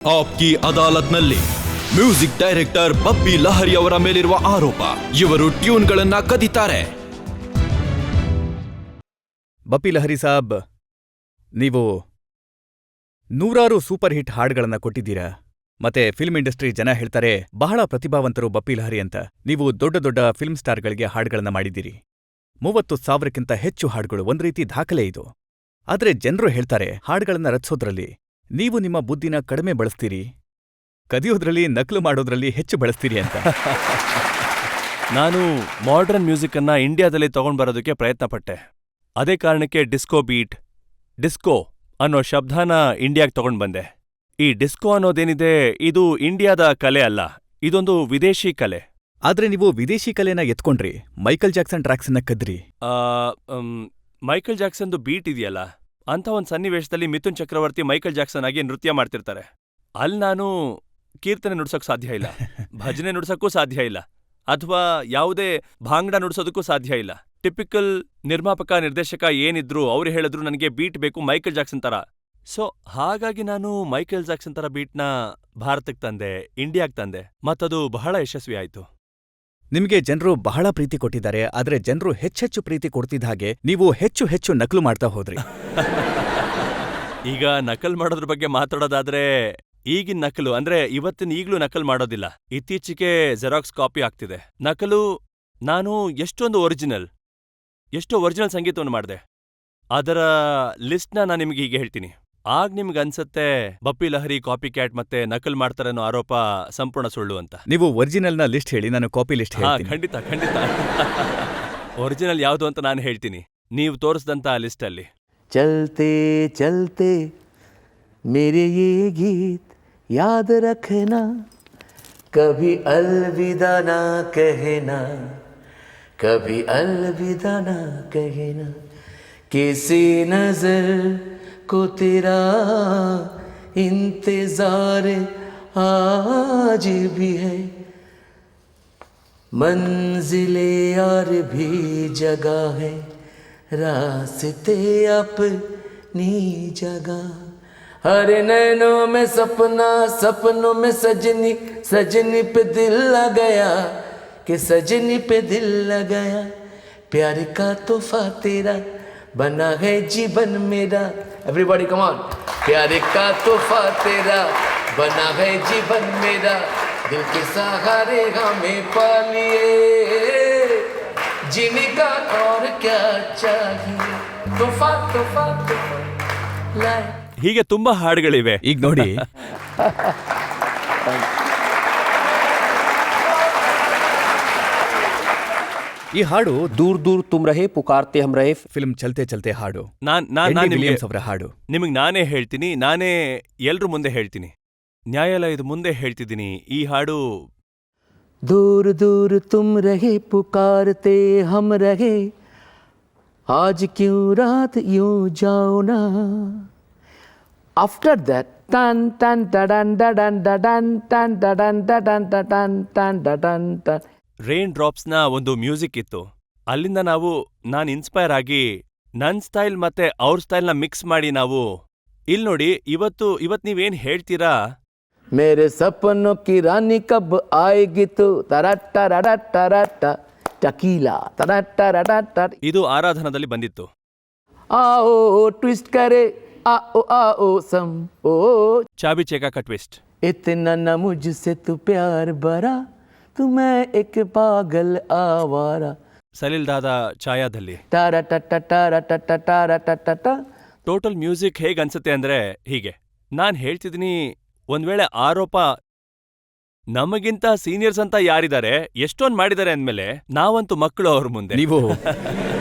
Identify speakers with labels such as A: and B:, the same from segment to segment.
A: Aapki ಅದಾಲತ್ನಲ್ಲಿ music director Bappi Lahari ಅವರ ಮೇಲಿರುವ ಆರೋಪ. ಇವರು ಟ್ಯೂನ್ಗಳನ್ನ ಕದಿತಾರೆ.
B: ಬಪ್ಪಿ ಲಹರಿ ಸಾಬ್, ನೀವು ನೂರಾರು ಸೂಪರ್ ಹಿಟ್ ಹಾಡುಗಳನ್ನ ಕೊಟ್ಟಿದ್ದೀರಾ. ಮತ್ತೆ ಫಿಲ್ಮ್ ಇಂಡಸ್ಟ್ರಿ ಜನ ಹೇಳ್ತಾರೆ ಬಹಳ ಪ್ರತಿಭಾವಂತರು ಬಪ್ಪಿ ಲಹರಿ ಅಂತ. ನೀವು ದೊಡ್ಡ ದೊಡ್ಡ ಫಿಲ್ಮ್ ಸ್ಟಾರ್ಗಳಿಗೆ ಹಾಡುಗಳನ್ನ ಮಾಡಿದ್ದೀರಿ. 30,000ಕ್ಕಿಂತ ಹೆಚ್ಚು ಹಾಡುಗಳು, ಒಂದ್ ರೀತಿ ದಾಖಲೆ ಇದು. ಆದ್ರೆ ಜನರು ಹೇಳ್ತಾರೆ ಹಾಡುಗಳನ್ನ ರಚಿಸೋದ್ರಲ್ಲಿ ನೀವು ನಿಮ್ಮ ಬುದ್ಧಿನ ಕಡಿಮೆ ಬಳಸ್ತೀರಿ, ಕದಿಯೋದ್ರಲ್ಲಿ ನಕಲು ಮಾಡೋದ್ರಲ್ಲಿ ಹೆಚ್ಚು ಬಳಸ್ತೀರಿ ಅಂತ.
C: ನಾನು ಮಾಡರ್ನ್ ಮ್ಯೂಸಿಕ್ಕನ್ನ ಇಂಡಿಯಾದಲ್ಲಿ ತಗೊಂಡ್ಬರೋದಕ್ಕೆ ಪ್ರಯತ್ನ ಪಟ್ಟೆ. ಅದೇ ಕಾರಣಕ್ಕೆ ಡಿಸ್ಕೋ ಅನ್ನೋ ಶಬ್ದನ ಇಂಡಿಯಾಗೆ ತಗೊಂಡ್ಬಂದೆ. ಈ ಡಿಸ್ಕೋ ಅನ್ನೋದೇನಿದೆ, ಇದು ಇಂಡಿಯಾದ ಕಲೆ ಅಲ್ಲ, ಇದೊಂದು ವಿದೇಶಿ ಕಲೆ.
B: ಆದ್ರೆ ನೀವು ವಿದೇಶಿ ಕಲೆನ ಎತ್ಕೊಂಡ್ರಿ, ಮೈಕಲ್ ಜಾಕ್ಸನ್ ಟ್ರ್ಯಾಕ್ಸನ್ನ ಕದ್ರಿ.
C: ಮೈಕಲ್ ಜಾಕ್ಸನ್ದು ಬೀಟ್ ಇದೆಯಲ್ಲ, ಅಂತ ಒಂದ್ ಸನ್ನಿವೇಶದಲ್ಲಿ ಮಿಥುನ್ ಚಕ್ರವರ್ತಿ ಮೈಕಲ್ ಜಾಕ್ಸನ್ ಆಗಿ ನೃತ್ಯ ಮಾಡ್ತಿರ್ತಾರೆ. ಅಲ್ಲಿ ನಾನು ಕೀರ್ತನೆ ನುಡ್ಸೋಕ್ ಸಾಧ್ಯ ಇಲ್ಲ, ಭಜನೆ ನುಡ್ಸಕ್ಕೂ ಸಾಧ್ಯ ಇಲ್ಲ, ಅಥವಾ ಯಾವುದೇ ಭಾಂಗ್ಡ ನುಡ್ಸೋದಕ್ಕೂ ಸಾಧ್ಯ ಇಲ್ಲ. ಟಿಪಿಕಲ್ ನಿರ್ಮಾಪಕ ನಿರ್ದೇಶಕ ಏನಿದ್ರು ಅವ್ರು ಹೇಳಿದ್ರು ನನಗೆ ಬೀಟ್ ಬೇಕು ಮೈಕಲ್ ಜಾಕ್ಸನ್ ತರ. ಸೊ ಹಾಗಾಗಿ ನಾನು ಮೈಕಲ್ ಜಾಕ್ಸನ್ ತರ ಬೀಟ್ನ ಭಾರತಕ್ಕೆ ತಂದೆ, ಇಂಡಿಯಾಗ್ ತಂದೆ, ಮತ್ತದು ಬಹಳ ಯಶಸ್ವಿ ಆಯ್ತು.
B: ನಿಮ್ಗೆ ಜನರು ಬಹಳ ಪ್ರೀತಿ ಕೊಟ್ಟಿದ್ದಾರೆ. ಆದ್ರೆ ಜನರು ಹೆಚ್ಚೆಚ್ಚು ಪ್ರೀತಿ ಕೊಡ್ತಿದ್ದ ಹಾಗೆ ನೀವು ಹೆಚ್ಚು ಹೆಚ್ಚು ನಕಲು ಮಾಡ್ತಾ ಹೋದ್ರಿ.
C: ಈಗ ನಕಲ್ ಮಾಡೋದ್ರ ಬಗ್ಗೆ ಮಾತಾಡೋದಾದ್ರೆ, ಈಗಿನ ನಕಲು ಅಂದ್ರೆ ಈಗ್ಲೂ ನಕಲ್ ಮಾಡೋದಿಲ್ಲ. ಇತ್ತೀಚೆಗೆ ಜೆರಾಕ್ಸ್ ಕಾಪಿ ಆಗ್ತಿದೆ. ನಕಲು ನಾನು ಎಷ್ಟೋ ಒರಿಜಿನಲ್ ಸಂಗೀತವನ್ನು ಮಾಡಿದೆ. ಅದರ ಲಿಸ್ಟ್ನ ನಾನು ನಿಮ್ಗೆ ಹೀಗೆ ಹೇಳ್ತೀನಿ. ಆಗ ನಿಮ್ಗೆ ಅನ್ಸತ್ತೆ ಬಪ್ಪಿ ಲಹರಿ ಕಾಪಿ ಕ್ಯಾಟ್ ಮತ್ತೆ ನಕಲ್ ಮಾಡ್ತಾರೆ ಅನ್ನೋ ಆರೋಪ ಸಂಪೂರ್ಣ ಸುಳ್ಳು ಅಂತ.
B: ನೀವು ಒರಿಜಿನಲ್ನ ಲಿಸ್ಟ್ ಹೇಳಿ, ನಾನು ಕಾಪಿ ಲಿಸ್ಟ್ ಹೇಳ್ತೀನಿ.
C: ಖಂಡಿತ ಒರಿಜಿನಲ್ ಯಾವುದು ಅಂತ ನಾನು ಹೇಳ್ತೀನಿ, ನೀವು ತೋರಿಸಿದಂತ ಲಿಸ್ಟ್ ಅಲ್ಲಿ.
D: ಚಲ್ತೆ ಚಲ್ತೆ ಮೇರೆ ಯೇ ಗೀತ್ ಯಾದ್ ರಖನಾ, ಕಭಿ ಅಲ್ವಿದಾ ನಾ ಕಹನಾ, ಕಭಿ ಅಲ್ವಿದಾ ನಾ ಕಹನಾ, ಕಿಸಿ ನಜರ್ को तेरा इंतजार आज भी है, मंजिले और भी जगह है, रास्ते अपनी जगह. हर नैनों में सपना, सपनों में सजनी, सजनी पे दिल लग गया, कि सजनी पे दिल लग गया, प्यार का तोहफा तेरा बना है जीवन मेरा. Everybody come on. प्यार का तोहफा तेरा बना है जीवन मेरा, दिल के सहारे हमें पालिए, जीने का और क्या चाहिए, तोहफा तोहफा तोहफा लाए.
C: ಹೀಗೆ ತುಂಬಾ ಹಾಡುಗಳಿವೆ.
B: ಈಗ ನೋಡಿ, ಈ ಹಾಡು
E: ದೂರ್ ದೂರ್ ತುಮ್ ರಹೆ ಪುಕಾರ್ತೆ ಹಮ್ ರಹೆ
B: ಫಿಲ್ಮ್ ಚಲ್ತೆ ಚಲ್ತೆ ಹಾಡು,
C: ವಿಲಿಯಮ್ಸ್
B: ಅವರ ಹಾಡು.
C: ನಿಮಗೆ ನಾನೇ ಹೇಳ್ತೀನಿ, ನಾನೇ ಎಲ್ರ ಮುಂದೆ ಹೇಳ್ತೀನಿ, ನ್ಯಾಯಾಲಯದ ಮುಂದೆ ಹೇಳ್ತಿದ್ದೀನಿ, ಈ ಹಾಡು
D: दूर दूर तुम रहे पुकारते हम रहे, आज क्यों रात यूं जाओ ना. After that, tan tan tadan tadan tadan tan tadan tadan tadan tan tadan tan.
C: Rain ಡ್ರಾಪ್ಸ್ನ ಒಂದು ಮ್ಯೂಸಿಕ್ ಇತ್ತು. ಅಲ್ಲಿಂದ ನಾನು ಇನ್ಸ್ಪೈರ್ ಆಗಿ ನನ್ ಸ್ಟೈಲ್ ಮತ್ತೆ ಅವ್ರ ಸ್ಟೈಲ್ನ ಮಿಕ್ಸ್ ಮಾಡಿ ನಾವು ಇಲ್ಲಿ ನೋಡಿ, ಇವತ್ ನೀವೇನ್ ಹೇಳ್ತೀರಾ,
D: मेरे सपनों की रानी कब आएगी तू, तरट्टा टकीला तरट्टा.
C: ಇದು ಆರಾಧನದಲ್ಲಿ ಬಂದಿತ್ತು.
D: आओ ट्विस्ट करे आओ सम ओ,
C: ಚಾಬಿ ಚೇಕಾ का ಟ್ವಿಸ್ಟ್.
D: इतना न मुझसे तू प्यार बरा, तू मैं एक पागल आवारा.
C: ಸಲೀಲ್ ದಾದಾ ಛಾಯಾದಲ್ಲಿ
D: तारा
C: ಟೋಟಲ್ ಮ್ಯೂಸಿಕ್ ಹೇಗ್ ಅನ್ಸುತ್ತೆ ಅಂದ್ರೆ ಹೀಗೆ. ನಾನ್ ಹೇಳ್ತಿದ್ದೀನಿ, ಒಂದ್ ವೇಳೆ ಆರೋಪ ನಮಗಿಂತ ಸೀನಿಯರ್ಸ್ ಅಂತ ಯಾರಿದ್ದಾರೆ, ಎಷ್ಟೊಂದ್ ಮಾಡಿದ್ದಾರೆ ಅಂದ್ಮೇಲೆ ನಾವಂತೂ ಮಕ್ಕಳು ಅವ್ರ ಮುಂದೆ.
B: ನೀವು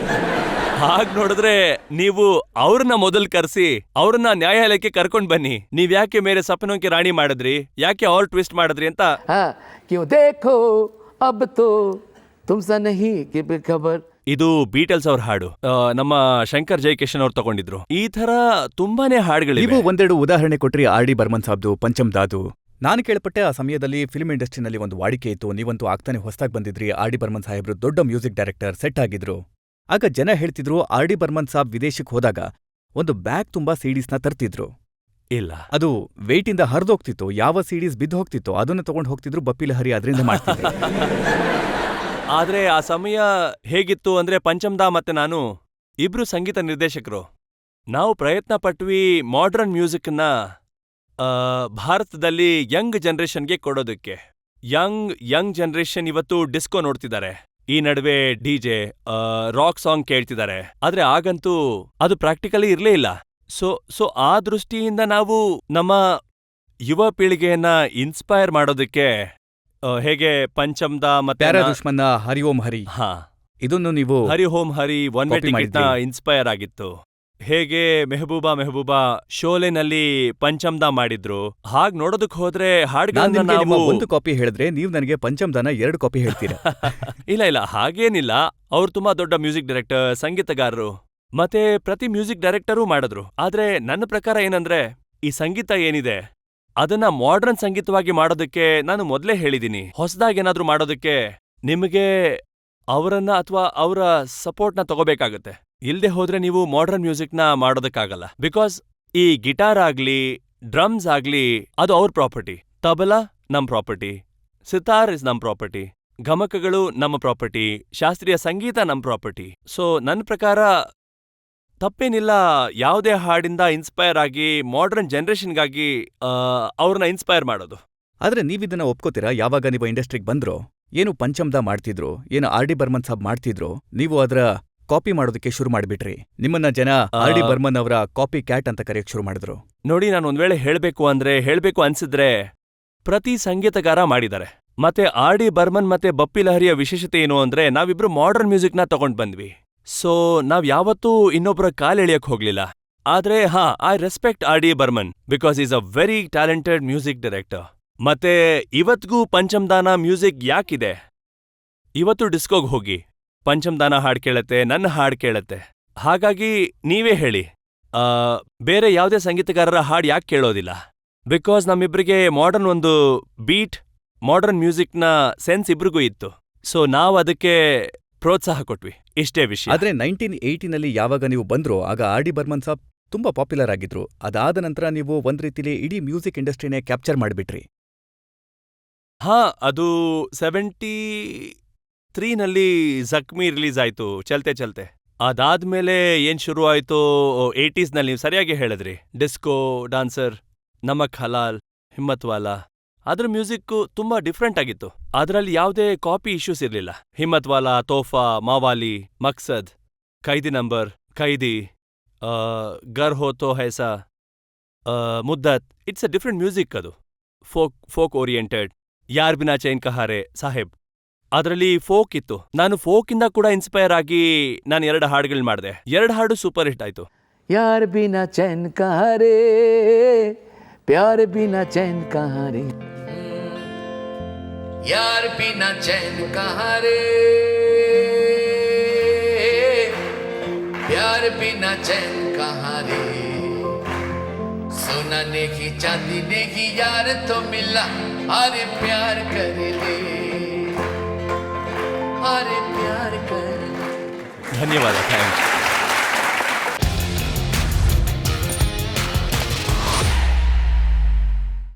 C: ಹಾಗ್ ನೋಡಿದ್ರೆ ನೀವು ಅವ್ರನ್ನ ಮೊದಲ್ ಕರ್ಸಿ ಅವ್ರನ್ನ ನ್ಯಾಯಾಲಯಕ್ಕೆ ಕರ್ಕೊಂಡ್ ಬನ್ನಿ. ನೀವ್ ಯಾಕೆ ಮೇರೆ ಸಪನೋಂಕೆ ರಾಣಿ ಮಾಡಿದ್ರಿ, ಯಾಕೆ ಅವ್ರ ಟ್ವಿಸ್ಟ್ ಮಾಡಿದ್ರಿ ಅಂತ.
D: क्यों देखो अब तो तुमसे नहीं कि बेखबर.
C: ಇದು ಬೀಟಲ್ಸ್ ಅವ್ರ ಹಾಡು, ನಮ್ಮ ಶಂಕರ್ ಜೈಕಿಶನ್ ಅವ್ರು ತಗೊಂಡಿದ್ರು. ಈ ತರ ತುಂಬಾನೇ ಹಾಡುಗಳಿವೆ.
B: ನೀವು ಒಂದೆರಡು ಉದಾಹರಣೆ ಕೊಟ್ರಿ. ಆರ್ ಡಿ ಬರ್ಮನ್ ಸಾಬ್ದು, ಪಂಚಮ್ ದಾದು. ನಾನು ಕೇಳ್ಪಟ್ಟೆ ಆ ಸಮಯದಲ್ಲಿ ಫಿಲ್ಮ್ ಇಂಡಸ್ಟ್ರಿನಲ್ಲಿ ಒಂದು ವಾಡಿಕೆ ಇತ್ತು, ನೀವಂತೂ ಆಗ್ತಾನೆ ಹೊಸದಾಗಿ ಬಂದಿದ್ರಿ. ಆರ್ ಡಿ ಬರ್ಮನ್ ಸಾಹೇಬ್ರು ದೊಡ್ಡ ಮ್ಯೂಸಿಕ್ ಡೈರೆಕ್ಟರ್, ಸೆಟ್ ಆಗಿದ್ರು. ಆಗ ಜನ ಹೇಳ್ತಿದ್ರು ಆರ್ ಡಿ ಬರ್ಮನ್ ಸಾಬ್ ವಿದೇಶಕ್ಕೆ ಹೋದಾಗ ಒಂದು ಬ್ಯಾಗ್ ತುಂಬಾ ಸಿಡಿಸ್ನ ತರ್ತಿದ್ರು.
C: ಇಲ್ಲ.
B: ಅದು ವೆಯ್ಟಿಂದ ಹರಿದೋಗ್ತಿತ್ತು. ಯಾವ ಸಿಡೀಸ್ ಬಿದ್ದು ಹೋಗ್ತಿತ್ತು ಅದನ್ನ ತಗೊಂಡು ಹೋಗ್ತಿದ್ರು ಬಪ್ಪಿ ಲಹರಿ, ಅದರಿಂದ ಮಾಡ್ತಿದ್ರು.
C: ಆದ್ರೆ ಆ ಸಮಯ ಹೇಗಿತ್ತು ಅಂದ್ರೆ, ಪಂಚಮ್ದಾ ಮತ್ತೆ ನಾನು ಇಬ್ರು ಸಂಗೀತ ನಿರ್ದೇಶಕರು. ನಾವು ಪ್ರಯತ್ನ ಪಟ್ವಿ ಮಾಡರ್ನ್ ಮ್ಯೂಸಿಕ್ನ ಭಾರತದಲ್ಲಿ ಯಂಗ್ ಜನರೇಷನ್ಗೆ ಕೊಡೋದಕ್ಕೆ. ಯಂಗ್ ಜನರೇಷನ್ ಇವತ್ತು ಡಿಸ್ಕೋ ನೋಡ್ತಿದ್ದಾರೆ, ಈ ನಡುವೆ ಡಿಜೆ ರಾಕ್ ಸಾಂಗ್ ಕೇಳ್ತಿದ್ದಾರೆ. ಆದ್ರೆ ಆಗಂತೂ ಅದು ಪ್ರಾಕ್ಟಿಕಲಿ ಇರ್ಲೇ ಇಲ್ಲ. ಸೊ ಆ ದೃಷ್ಟಿಯಿಂದ ನಾವು ನಮ್ಮ ಯುವ ಪೀಳಿಗೆಯನ್ನ ಇನ್ಸ್ಪೈರ್ ಮಾಡೋದಕ್ಕೆ ಹೇಗೆ ಪಂಚಮ್ದಾ ಮತ್ತೆ
B: ಪ್ಯಾರಾ ದುಶ್ಮನ್ನ ಹರಿ ಓಂ ಹರಿ,
C: ಹಾ,
B: ಇದನ್ನು ನೀವು
C: ಹರಿ ಹೋಂ ಹರಿ ಒನ್ ವೇ
B: Copy
C: ಟಿಕೆಟ್ ನ
B: ಮಾಡಿದ್ರಿ.
C: ಇನ್ಸ್ಪೈರ್ ಆಗಿತ್ತು. ಹೇಗೆ ಮೆಹಬೂಬಾ ಶೋಲೆನಲ್ಲಿ ಪಂಚಮ್ದಾ ಮಾಡಿದ್ರು, ಹಾಗ್ ನೋಡೋದಕ್ ಹೋದ್ರೆ
B: ನಾನ್
C: ಹಾಡ್ಗಳನ್ನ
B: ನಿಮ್ಗೆ ನಿಮ್ಮ
C: ನಾವು
B: ಒಂದು ಕಾಪಿ ಹೇಳಿದ್ರೆ ನೀವು ನನಗೆ ಪಂಚಮ್ದಾನ 2 ಕಾಪಿ ಹೇಳ್ತೀರಾ.
C: ಇಲ್ಲ ಹಾಗೇನಿಲ್ಲ. ಅವ್ರು ತುಂಬಾ ದೊಡ್ಡ ಮ್ಯೂಸಿಕ್ ಡೈರೆಕ್ಟರ್, ಸಂಗೀತಗಾರರು, ಮತ್ತೆ ಪ್ರತಿ ಮ್ಯೂಸಿಕ್ ಡೈರೆಕ್ಟರೂ ಮಾಡಿದ್ರು. ಆದ್ರೆ ನನ್ನ ಪ್ರಕಾರ ಏನಂದ್ರೆ, ಈ ಸಂಗೀತ ಏನಿದೆ ಅದನ್ನ ಮಾಡರ್ನ್ ಸಂಗೀತವಾಗಿ ಮಾಡೋದಕ್ಕೆ ನಾನು ಮೊದಲೇ ಹೇಳಿದೀನಿ. ಹೊಸದಾಗೇನಾದ್ರೂ ಮಾಡೋದಕ್ಕೆ ನಿಮಗೆ ಅವರನ್ನ ಅಥವಾ ಅವರ ಸಪೋರ್ಟ್ನ ತಗೋಬೇಕಾಗತ್ತೆ. ಇಲ್ದೆ ಹೋದ್ರೆ ನೀವು ಮಾಡರ್ನ್ ಮ್ಯೂಸಿಕ್ನ ಮಾಡೋದಕ್ಕಾಗಲ್ಲ. ಬಿಕಾಸ್ ಈ ಗಿಟಾರ್ ಆಗ್ಲಿ, ಡ್ರಮ್ಸ್ ಆಗ್ಲಿ, ಅದು ಅವ್ರ ಪ್ರಾಪರ್ಟಿ. ತಬಲಾ ನಮ್ ಪ್ರಾಪರ್ಟಿ, ಸಿತಾರ್ ಇಸ್ ನಮ್ ಪ್ರಾಪರ್ಟಿ, ಗಮಕಗಳು ನಮ್ಮ ಪ್ರಾಪರ್ಟಿ, ಶಾಸ್ತ್ರೀಯ ಸಂಗೀತ ನಮ್ ಪ್ರಾಪರ್ಟಿ. ಸೊ ನನ್ನ ಪ್ರಕಾರ ತಪ್ಪೇನಿಲ್ಲ ಯಾವುದೇ ಹಾಡಿಂದ ಇನ್ಸ್ಪೈರ್ ಆಗಿ ಮಾಡರ್ನ್ ಜನರೇಷನ್ಗಾಗಿ ಅವ್ರನ್ನ ಇನ್ಸ್ಪೈರ್ ಮಾಡೋದು.
B: ಆದ್ರೆ ನೀವಿದನ್ನ ಒಪ್ಕೋತೀರಾ? ಯಾವಾಗ ನೀವು ಇಂಡಸ್ಟ್ರಿಗೆ ಬಂದ್ರೋ, ಏನು ಪಂಚಮ್ದಾ ಮಾಡ್ತಿದ್ರು, ಏನು ಆರ್ ಡಿ ಬರ್ಮನ್ ಸಾಬ್ ಮಾಡ್ತಿದ್ರು, ನೀವು ಅದರ ಕಾಪಿ ಮಾಡೋದಕ್ಕೆ ಶುರು ಮಾಡ್ಬಿಟ್ರಿ. ನಿಮ್ಮನ್ನ ಜನ ಆರ್ ಡಿ ಬರ್ಮನ್ ಅವರ ಕಾಪಿ ಕ್ಯಾಟ್ ಅಂತ ಕರೆಯಕ್ ಶುರು ಮಾಡಿದ್ರು.
C: ನೋಡಿ, ನಾನು ಒಂದ್ ವೇಳೆ ಹೇಳ್ಬೇಕು ಅನ್ಸಿದ್ರೆ ಪ್ರತಿ ಸಂಗೀತಗಾರ ಮಾಡಿದ್ದಾರೆ. ಮತ್ತೆ ಆರ್ ಡಿ ಬರ್ಮನ್ ಮತ್ತೆ ಬಪ್ಪಿ ಲಹರಿಯ ವಿಶೇಷತೆ ಏನು ಅಂದ್ರೆ, ನಾವಿಬ್ರು ಮಾಡರ್ನ್ ಮ್ಯೂಸಿಕ್ನ ತಗೊಂಡ್ ಬಂದ್ವಿ. ಸೊ ನಾವ್ ಯಾವತ್ತೂ ಇನ್ನೊಬ್ಬರ ಕಾಲೆಳೆಯಕ್ ಹೋಗ್ಲಿಲ್ಲ. ಆದ್ರೆ I respect R D Burman because is a very talented music director. ಮತ್ತೆ ಇವತ್ಗೂ ಪಂಚಮ್ದಾನ ಮ್ಯೂಸಿಕ್ ಯಾಕಿದೆ? ಇವತ್ತು ಡಿಸ್ಕೋಗ್ ಹೋಗಿ ಪಂಚಮ್ದಾನ ಹಾಡ್ ಕೇಳತ್ತೆ, ನನ್ನ ಹಾಡ್ ಕೇಳತ್ತೆ. ಹಾಗಾಗಿ ನೀವೇ ಹೇಳಿ, ಬೇರೆ ಯಾವುದೇ ಸಂಗೀತಗಾರರ ಹಾಡ್ ಯಾಕೆ ಕೇಳೋದಿಲ್ಲ? ಬಿಕಾಸ್ ನಮ್ಮಿಬ್ರಿಗೆ ಮಾಡರ್ನ್ ಒಂದು ಬೀಟ್, ಮಾಡರ್ನ್ ಮ್ಯೂಸಿಕ್ನ ಸೆನ್ಸ್ ಇಬ್ರಿಗೂ ಇತ್ತು. ಸೊ ನಾವ್ ಅದಕ್ಕೆ ಪ್ರೋತ್ಸಾಹ ಕೊಟ್ವಿ, ಇಷ್ಟೇ ವಿಷಯ.
B: ಆದ್ರೆ 1980ನಲ್ಲಿ ಯಾವಾಗ ನೀವು ಬಂದ್ರೋ, ಆಗ ಆರ್ ಡಿ ಬರ್ಮನ್ ಸಾಬ್ ತುಂಬಾ ಪಾಪ್ಯುಲರ್ ಆಗಿದ್ರು. ಅದಾದ ನಂತರ ನೀವು ಒಂದ್ ರೀತಿಲಿ ಇಡೀ ಮ್ಯೂಸಿಕ್ ಇಂಡಸ್ಟ್ರಿನೇ ಕ್ಯಾಪ್ಚರ್ ಮಾಡ್ಬಿಟ್ರಿ.
C: ಅದು 73ನಲ್ಲಿ ಜಖ್ಮಿ ರಿಲೀಸ್ ಆಯ್ತು, ಚಲ್ತೆ ಚಲ್ತೆ. ಅದಾದ್ಮೇಲೆ ಏನ್ ಶುರು ಆಯ್ತು 80ಸ್ನಲ್ಲಿ, ನೀವು ಸರಿಯಾಗಿ ಹೇಳಿದ್ರಿ. ಡಿಸ್ಕೋ, ಡಾನ್ಸರ್, ನಮಕ್ ಹಲಾಲ್, ಹಿಮ್ಮತ್ವಾಲಾ, ಅದ್ರ ಮ್ಯೂಸಿಕ್ ತುಂಬಾ ಡಿಫ್ರೆಂಟ್ ಆಗಿತ್ತು. ಅದರಲ್ಲಿ ಯಾವುದೇ ಕಾಪಿ ಇಶ್ಯೂಸ್ ಇರ್ಲಿಲ್ಲ. ಹಿಮ್ಮತ್ವಾಲಾ, ತೋಫಾ, ಮಾವಾಲಿ, ಮಕ್ಸದ್, ಖೈದಿ ನಂಬರ್, ಖೈದಿ, ಗರ್ ಹೋ ತೋ ಹೈಸಾ, ಮುದ್ದತ್, ಇಟ್ಸ್ ಅ ಡಿಫ್ರೆಂಟ್ ಮ್ಯೂಸಿಕ್. ಅದು ಫೋಕ್ ಓರಿಯೆಂಟೆಡ್. ಯಾರ್ ಬಿನಾ ಚೈನ್ ಕಹಾರೆ, ಸಾಹೇಬ್, ಅದರಲ್ಲಿ ಫೋಕ್ ಇತ್ತು. ನಾನು ಫೋಕಿಂದ ಕೂಡ ಇನ್ಸ್ಪೈರ್ ಆಗಿ ನಾನು 2 ಹಾಡುಗಳು ಮಾಡಿದೆ. 2 ಹಾಡು ಸೂಪರ್ ಹಿಟ್ ಆಯ್ತು.
D: यार बिना चैन कहाँ रे, प्यार बिना चैन कहाँ रे, यार बिना चैन कहाँ रे, प्यार बिना चैन कहाँ रे, सोना नेगी चांदी नेगी यार तो मिला, अरे प्यार कर ले, अरे प्यार कर ले.
C: ಧನ್ಯವಾದ, ಥ್ಯಾಂಕ್ಸ್.